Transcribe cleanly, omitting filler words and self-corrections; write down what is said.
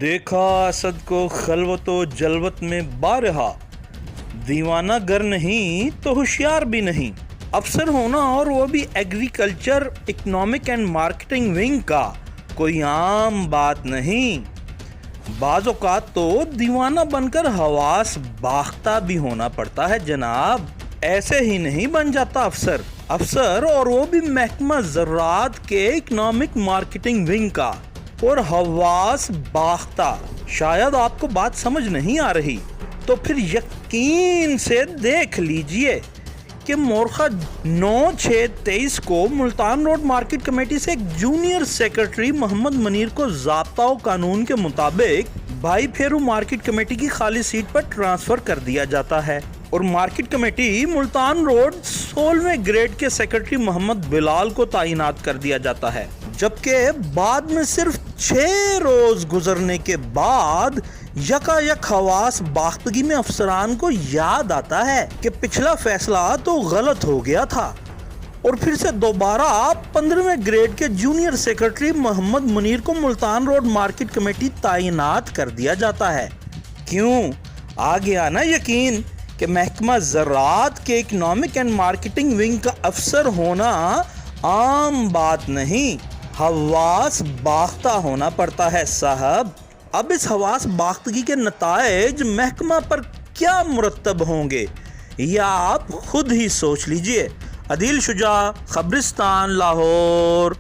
دیکھا اسد کو خلوت و جلوت میں بارہا، دیوانہ گر نہیں تو ہوشیار بھی نہیں۔ افسر ہونا اور وہ بھی agriculture economic and marketing wing کا کوئی عام بات نہیں۔ بعض اوقات تو دیوانہ بن کر حواس باختہ بھی ہونا پڑتا ہے جناب، ایسے ہی نہیں بن جاتا افسر اور وہ بھی محکمہ زراعت کے اکنامک مارکیٹنگ ونگ کا، اور حواس باختہ۔ شاید آپ کو بات سمجھ نہیں آ رہی تو پھر یقین سے دیکھ لیجئے کہ مورخہ 9/6/23 کو ملتان روڈ مارکیٹ کمیٹی سے ایک جونیئر سیکرٹری محمد منیر کو ضابطہ و قانون کے مطابق بھائی پھیرو مارکیٹ کمیٹی کی خالی سیٹ پر ٹرانسفر کر دیا جاتا ہے، اور مارکیٹ کمیٹی ملتان روڈ 16ویں گریڈ کے سیکرٹری محمد بلال کو تعینات کر دیا جاتا ہے، جبکہ بعد میں صرف 6 روز گزرنے کے بعد یک حواس باختگی میں افسران کو یاد آتا ہے کہ پچھلا فیصلہ تو غلط ہو گیا تھا، اور پھر سے دوبارہ 15ویں گریڈ کے جونیئر سیکرٹری محمد منیر کو ملتان روڈ مارکیٹ کمیٹی تعینات کر دیا جاتا ہے۔ کیوں؟ آ گیا نا یقین کہ محکمہ زراعت کے اکنامک اینڈ مارکیٹنگ ونگ کا افسر ہونا عام بات نہیں، حواس باختہ ہونا پڑتا ہے صاحب۔ اب اس حواس باختگی کے نتائج محکمہ پر کیا مرتب ہوں گے یہ آپ خود ہی سوچ لیجئے۔ عدیل شجاع، خبرستان، لاہور۔